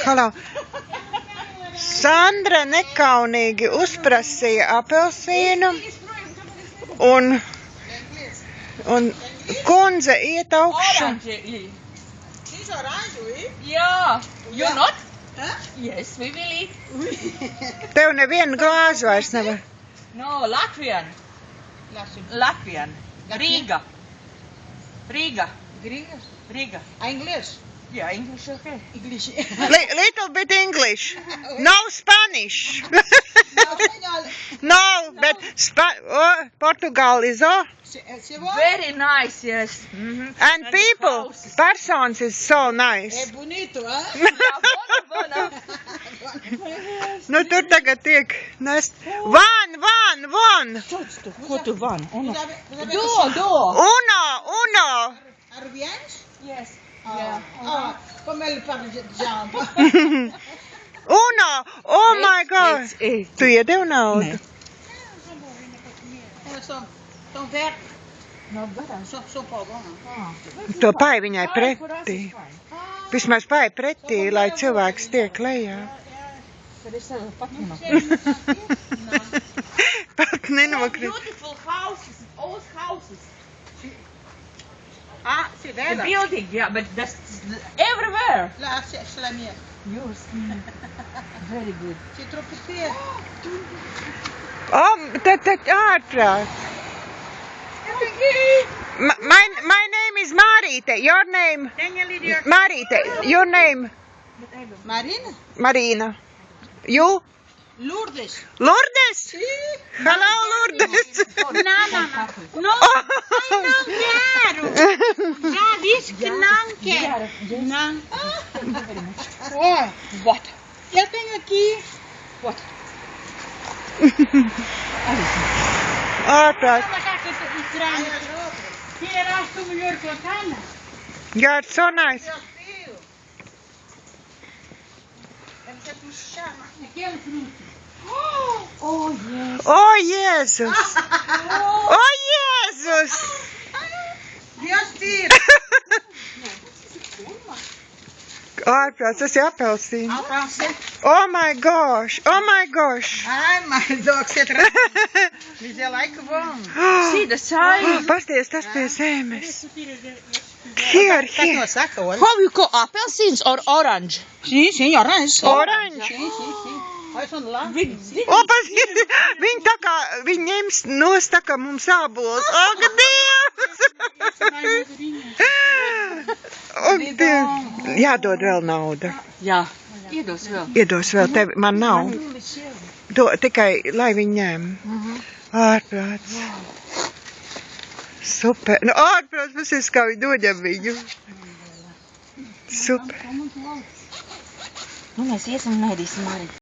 Halo. Sandra nekaunīgi uzprasīja apelsīnu, un kundze iet augšu. She's orange, oui? Yeah. You're not? Huh? Yes, we will eat. Tev nevienu glāzi vairs nevar. No, Latvian. Latvian. Riga. Riga. Greek? Riga. English? Yeah, English okay. English. Little bit English. No Spanish. No, but Portugal is all. Very nice, yes. And people, persons is so nice. É bonito, hein? Bona. Nu, tur tagad tiek nest. One. Go to one. Vous avez Do. Uno. Arabians? Yes. Yeah. Oh, comme elle parle de jambe. Uno. Oh my God. Tu iedevi naudu? São verdes. São pau bom. To pai viņai pretī. Vismaz pai pretī, lai cilvēks tiek lejā. Pat nenokrit. Beautiful houses, old houses. Ah, c'est The belle. building, yeah, but that's everywhere. Là, c'est la mienne. Yours. Very good. C'est trop petit. Tad ārprāt. My name is Marīte. Your name? Marīte. Your name? Marina? Marina. You? Lourdes. Lourdes? Sí. Hello, Lourdes. No, ai não quero. Já disse que não quero. Não. Ó, What? eu tenho aqui. What? Ārprāt. Tiraste o melhor que eu tenho. Yeah, it's so nice. Aquele fruto. Oh, yes. Oh, Jēzus. Oh, Jēzus. Deus tira. Ārprāt, tas ir apelsīns. Alface. Oh my gosh. Ai, mas dog, você traz. Mas é lá que vão. See the size. Pasties, tas pie zemes. Here. Saca, olha. How you call appelsins or orange? Sim, orange. Orange. Sim. Olha só lá. O, pasties, viņi ņems nos tā kā mums ābols. Ak, Dievs! Ak, Dievs! Jādod vēl nauda. Jā. Iedos vēl. Iedos vēl tevi, man nav. Tikai, lai viņi ņem. Ārprāts. Super. Nu, ārprāts, pasies, kā viņi doņem viņu. Super. Nu, mēs iesim un ēdīsim arī.